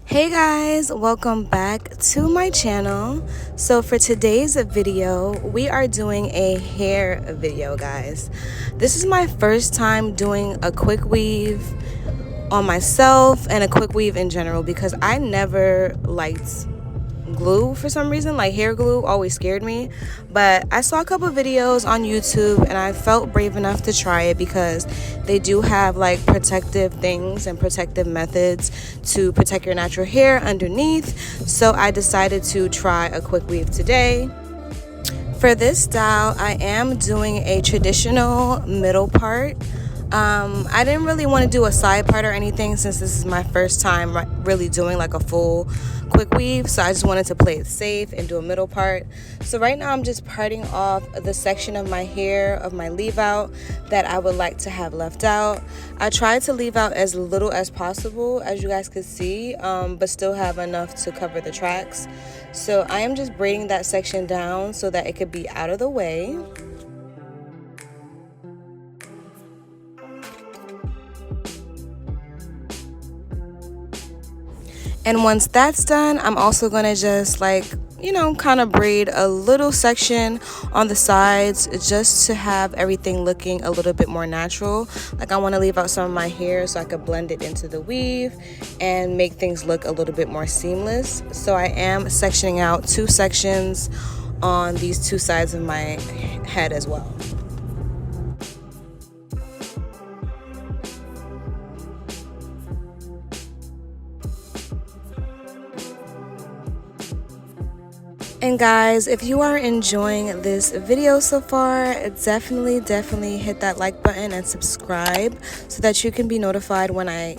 Hey guys, welcome back to my channel. So for today's video, we are doing a hair video, guys. This is my first time doing a quick weave on myself and a quick weave in general because I never liked glue for some reason. Like, hair glue always scared me, but I saw a couple videos on YouTube and I felt brave enough to try it because they do have like protective things and protective methods to protect your natural hair underneath. So I decided to try a quick weave today. For this style, I am doing a traditional middle part. I didn't really want to do a side part or anything since this is my first time really doing like a full quick weave, so I just wanted to play it safe and do a middle part. So right now I'm just parting off the section of my hair, of my leave out, that I would like to have left out. I tried to leave out as little as possible, as you guys could see, but still have enough to cover the tracks. So I am just braiding that section down so that it could be out of the way. And once that's done, I'm also gonna just kind of braid a little section on the sides just to have everything looking a little bit more natural. Like, I want to leave out some of my hair so I could blend it into the weave and make things look a little bit more seamless. So I am sectioning out 2 sections on these 2 sides of my head as well. And guys, if you are enjoying this video so far, definitely hit that like button and subscribe so that you can be notified when I,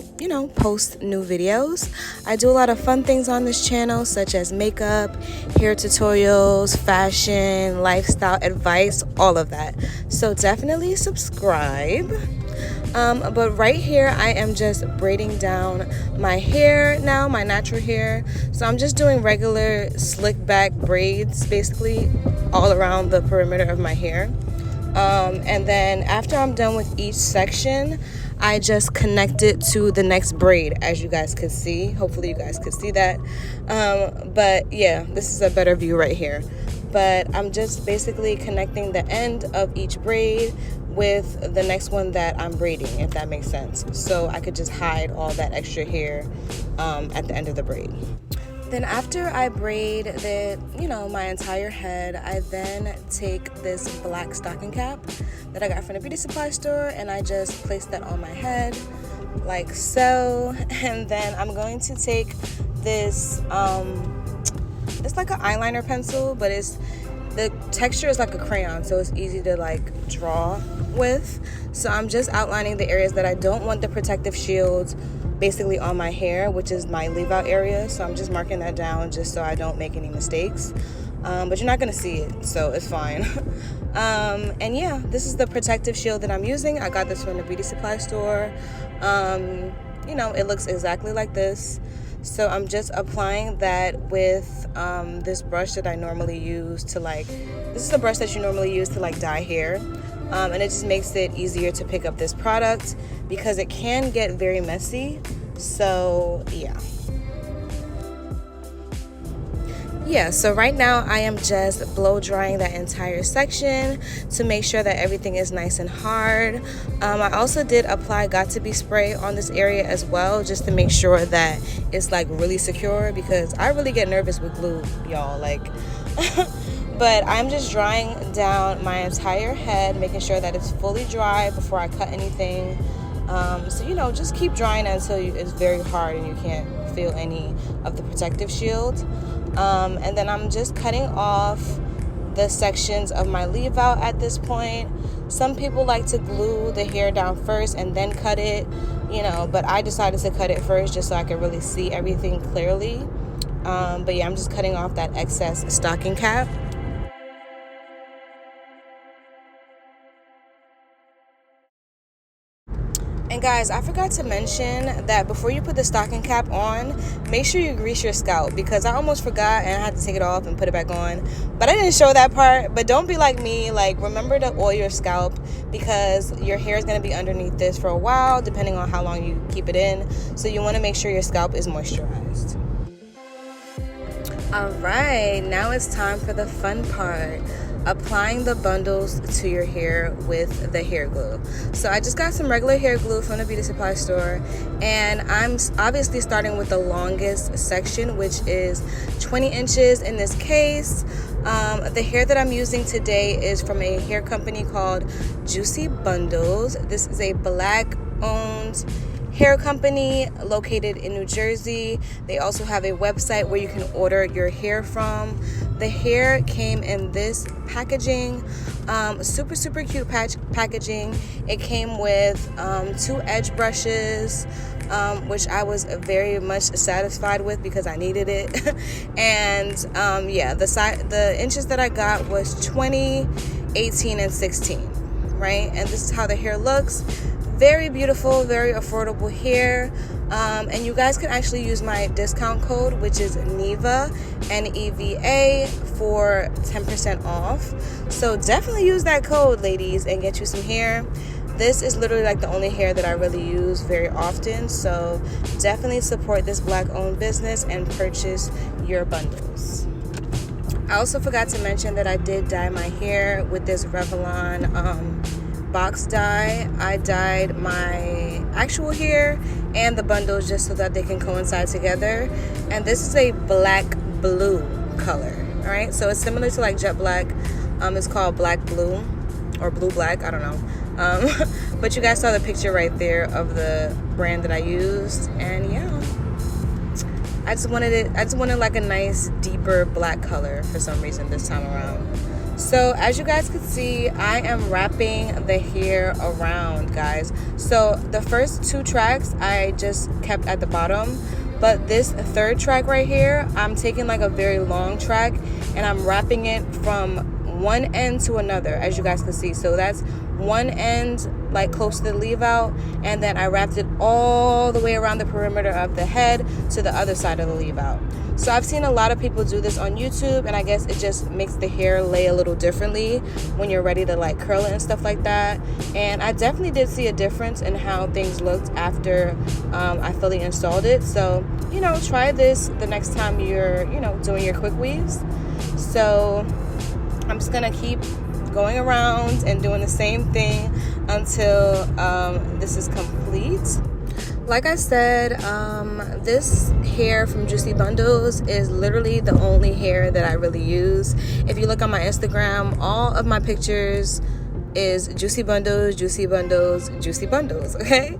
post new videos. I do a lot of fun things on this channel, such as makeup, hair tutorials, fashion, lifestyle advice, all of that. So definitely subscribe. But right here I am just braiding down my hair now, my natural hair. So I'm just doing regular slick back braids basically all around the perimeter of my hair. And then after I'm done with each section, I just connect it to the next braid, as you guys could see. Hopefully you guys could see that. But yeah, this is a better view right here. But I'm just basically connecting the end of each braid with the next one that I'm braiding, if that makes sense. So I could just hide all that extra hair at the end of the braid. Then after I braid my entire head, I then take this black stocking cap that I got from the beauty supply store and I just place that on my head like so. And then I'm going to take this, it's like an eyeliner pencil, but the texture is like a crayon, so it's easy to like draw with. So I'm just outlining the areas that I don't want the protective shields basically on my hair, which is my leave out area. So I'm just marking that down just so I don't make any mistakes. But you're not gonna see it, so it's fine. And yeah, this is the protective shield that I'm using. I got this from the beauty supply store. It looks exactly like this. So I'm just applying that with this brush that I normally use to this is a brush that you normally use to dye hair. And it just makes it easier to pick up this product because it can get very messy. So yeah, so right now I am just blow drying that entire section to make sure that everything is nice and hard. I also did apply Got2b spray on this area as well, just to make sure that it's really secure, because I really get nervous with glue, y'all, but I'm just drying down my entire head, making sure that it's fully dry before I cut anything. So just keep drying until it's very hard and you can't feel any of the protective shield. And then I'm just cutting off the sections of my leave out at this point. Some people like to glue the hair down first and then cut it, but I decided to cut it first just so I could really see everything clearly. But yeah, I'm just cutting off that excess stocking cap. And And guys, I forgot to mention that before you put the stocking cap on, make sure you grease your scalp, because I almost forgot and I had to take it off and put it back on. But I didn't show that part. But don't be like me. Like, remember to oil your scalp, because your hair is going to be underneath this for a while, depending on how long you keep it in. So you want to make sure your scalp is moisturized. Alright, now it's time for the fun part. Applying the bundles to your hair with the hair glue. So I just got some regular hair glue from the beauty supply store, and I'm obviously starting with the longest section, which is 20 inches in this case. The hair that I'm using today is from a hair company called Juicy Bundles. This is a black owned hair company located in New Jersey. They also have a website where you can order your hair from. The hair came in this packaging, super cute packaging. It came with 2 edge brushes, which I was very much satisfied with because I needed it. And yeah, the inches that I got was 20, 18, and 16, right? And this is how the hair looks. Very beautiful, very affordable hair. And you guys can actually use my discount code, which is neva, NEVA, for 10% off. So definitely use that code, ladies, and get you some hair. This is literally like the only hair that I really use very often. So definitely support this black owned business and purchase your bundles. I also forgot to mention that I did dye my hair with this Revlon box dye. I dyed my actual hair and the bundles just so that they can coincide together. And this is a black blue color. All right, so it's similar to like jet black. It's called black blue or blue black, I don't know. But you guys saw the picture right there of the brand that I used, and yeah, I just wanted like a nice deeper black color for some reason this time around. So as you guys can see, I am wrapping the hair around, guys. So the first 2 tracks I just kept at the bottom, but this 3rd track right here, I'm taking like a very long track and I'm wrapping it from one end to another, as you guys can see. So that's one end like close to the leave out, and then I wrapped it all the way around the perimeter of the head to the other side of the leave out. So I've seen a lot of people do this on YouTube, and I guess it just makes the hair lay a little differently when you're ready to like curl it and stuff like that. And I definitely did see a difference in how things looked after I fully installed it. So, you know, try this the next time you're, you know, doing your quick weaves. So I'm just gonna keep going around and doing the same thing until this is complete. Like I said, this hair from Juicy Bundles is literally the only hair that I really use. If you look on my Instagram, all of my pictures is Juicy Bundles, Juicy Bundles, Juicy Bundles, okay?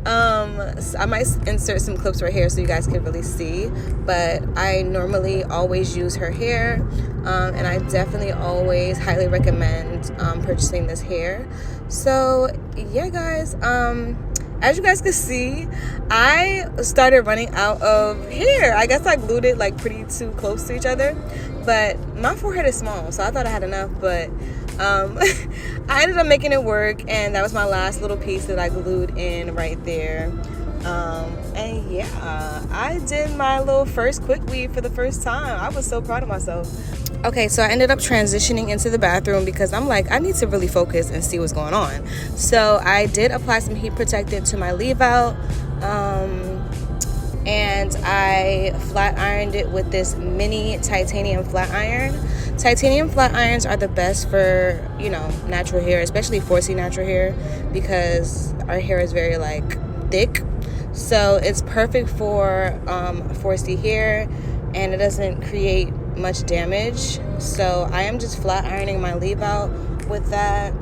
So I might insert some clips right here so you guys can really see, but I normally always use her hair, and I definitely always highly recommend purchasing this hair. So yeah, guys, as you guys can see, I started running out of hair. I guess I glued it like pretty too close to each other, but my forehead is small, so I thought I had enough, but I ended up making it work, and that was my last little piece that I glued in right there. And yeah, I did my little first quick weave for the first time. I was so proud of myself. Okay, so I ended up transitioning into the bathroom because I'm like, I need to really focus and see what's going on. So I did apply some heat protectant to my leave out, and I flat ironed it with this mini titanium flat iron. Titanium flat irons are the best for, you know, natural hair, especially 4C natural hair, because our hair is very like thick. So it's perfect for 4C hair, and it doesn't create much damage. So I am just flat ironing my leave out with that.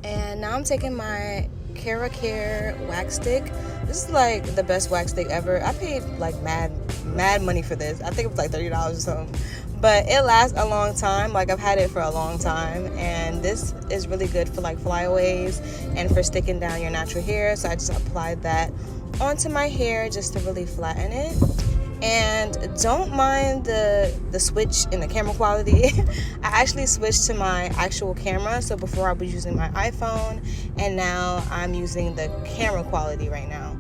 And now I'm taking my Care wax stick. This is like the best wax stick ever. I paid like mad money for this. I think it was like $30 or something. But it lasts a long time. Like, I've had it for a long time, and this is really good for like flyaways and for sticking down your natural hair. So I just applied that onto my hair just to really flatten it. And don't mind the switch in the camera quality. I actually switched to my actual camera. So before I was using my iPhone, and now I'm using the camera quality right now.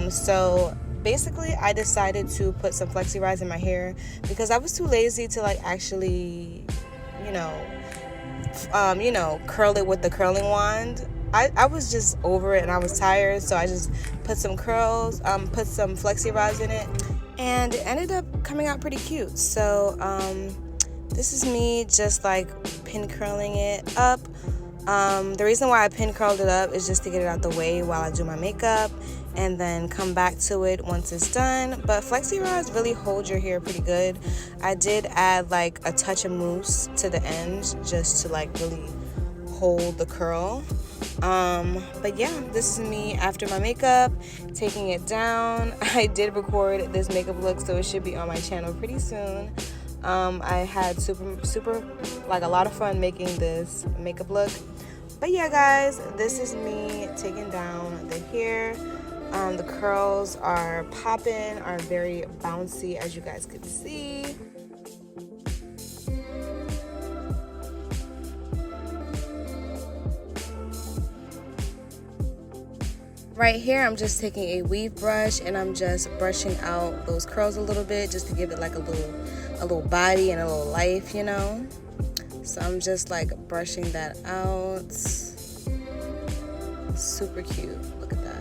So basically, I decided to put some flexi rise in my hair because I was too lazy to like actually, curl it with the curling wand. I was just over it and I was tired, so I just put some curls, put some flexi rise in it, and it ended up coming out pretty cute. So this is me just like pin curling it up. The reason why I pin curled it up is just to get it out the way while I do my makeup and then come back to it once it's done. But flexi rods really hold your hair pretty good. I did add like a touch of mousse to the end just to like really hold the curl. But yeah, this is me after my makeup, taking it down. I did record this makeup look, so it should be on my channel pretty soon. I had super like a lot of fun making this makeup look. But yeah, guys, this is me taking down the hair. The curls are popping, are very bouncy, as you guys can see. Right here, I'm just taking a weave brush and I'm just brushing out those curls a little bit just to give it like a little body and a little life, So I'm just like brushing that out. Super cute. Look at that.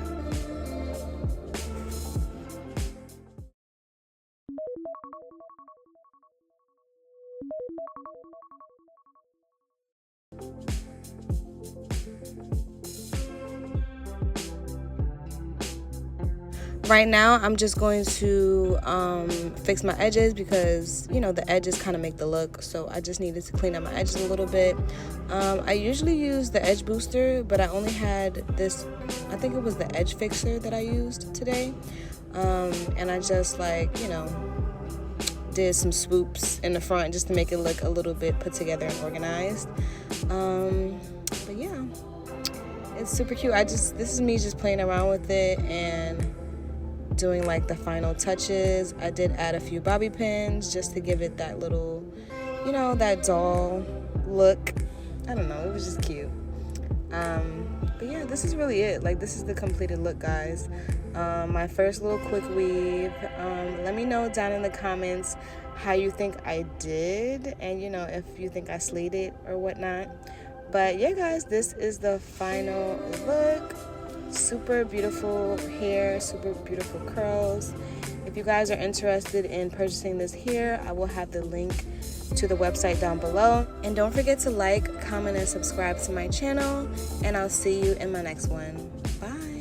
Right now, I'm just going to fix my edges because, the edges kind of make the look. So I just needed to clean up my edges a little bit. I usually use the edge booster, but I only had this, I think it was the edge fixer that I used today. And I just did some swoops in the front just to make it look a little bit put together and organized. But yeah, it's super cute. this is me just playing around with it and doing like the final touches. I did add a few bobby pins just to give it that little, that doll look. I don't know, it was just cute. But yeah, this is really it. Like, this is the completed look, guys. My first little quick weave. Let me know down in the comments how you think I did, and if you think I slayed it or whatnot. But yeah, guys, this is the final look. Super beautiful hair, super beautiful curls. If you guys are interested in purchasing this hair, I will have the link to the website down below. And don't forget to like, comment, and subscribe to my channel. And I'll see you in my next one. Bye.